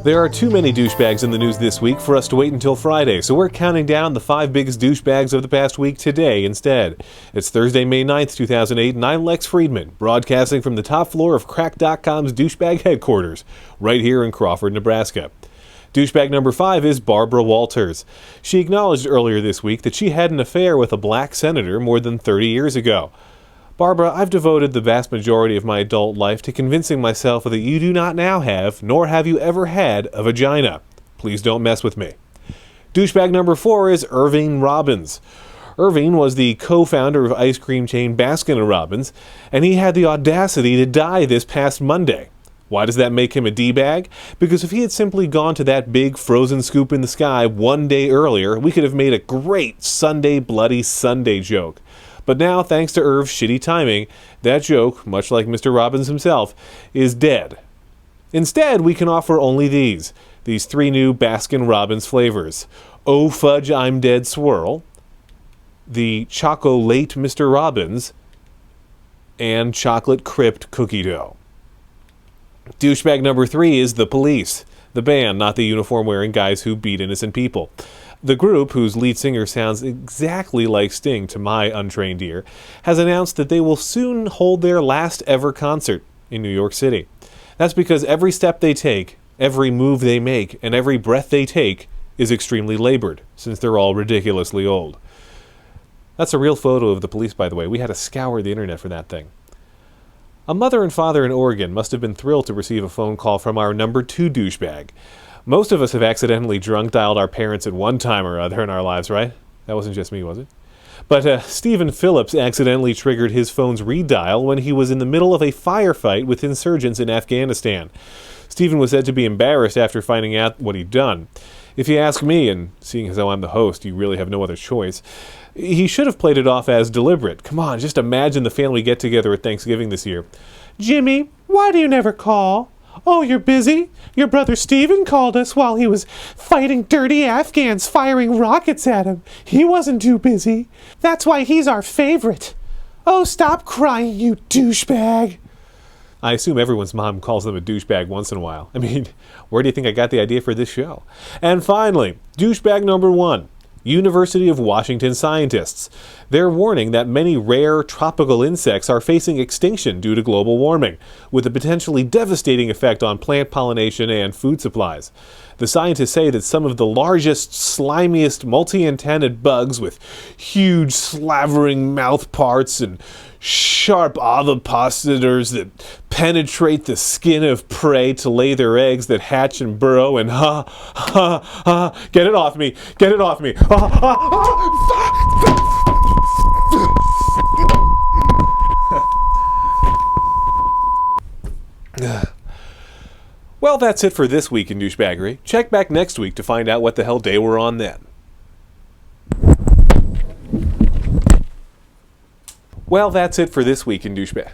There are too many douchebags in the news this week for us to wait until Friday, so we're counting down the 5 biggest douchebags of the past week today instead. It's Thursday, May 9th, 2008, and I'm Lex Friedman, broadcasting from the top floor of Crack.com's douchebag headquarters, right here in Crawford, Nebraska. Douchebag number 5 is Barbara Walters. She acknowledged earlier this week that she had an affair with a black senator more than 30 years ago. Barbara, I've devoted the vast majority of my adult life to convincing myself that you do not now have, nor have you ever had, a vagina. Please don't mess with me. Douchebag number 4 is Irving Robbins. Irving was the co-founder of ice cream chain Baskin Robbins, and he had the audacity to die this past Monday. Why does that make him a D-bag? Because if he had simply gone to that big frozen scoop in the sky one day earlier, we could have made a great Sunday Bloody Sunday joke. But now, thanks to Irv's shitty timing, that joke, much like Mr. Robbins himself, is dead. Instead, we can offer only these 3 new Baskin Robbins flavors. Oh Fudge I'm Dead Swirl, the Choco-Late Mr. Robbins, and Chocolate Crypt Cookie Dough. Douchebag number 3 is The Police, the band, not the uniform-wearing guys who beat innocent people. The group, whose lead singer sounds exactly like Sting to my untrained ear, has announced that they will soon hold their last ever concert in New York City. That's because every step they take, every move they make, and every breath they take is extremely labored, since they're all ridiculously old. That's a real photo of The Police, by the way. We had to scour the internet for that thing. A mother and father in Oregon must have been thrilled to receive a phone call from our number 2 douchebag. Most of us have accidentally drunk-dialed our parents at one time or other in our lives, right? That wasn't just me, was it? But Stephen Phillips accidentally triggered his phone's redial when he was in the middle of a firefight with insurgents in Afghanistan. Stephen was said to be embarrassed after finding out what he'd done. If you ask me, and seeing as though I'm the host, you really have no other choice, he should have played it off as deliberate. Come on, just imagine the family get-together at Thanksgiving this year. Jimmy, why do you never call? Oh, you're busy? Your brother Stephen called us while he was fighting dirty Afghans firing rockets at him. He wasn't too busy. That's why he's our favorite. Oh, stop crying, you douchebag. I assume everyone's mom calls them a douchebag once in a while. I mean, where do you think I got the idea for this show? And finally, douchebag number 1. University of Washington scientists. They're warning that many rare tropical insects are facing extinction due to global warming, with a potentially devastating effect on plant pollination and food supplies. The scientists say that some of the largest, slimiest, multi-antennaed bugs with huge slavering mouth parts and sharp ovipositors that penetrate the skin of prey to lay their eggs that hatch and burrow and get it off me, get it off me. Well, that's it for this week in Douchebaggery. Check back next week to find out what the hell day we're on then. Well, that's it for this week in Douchebag.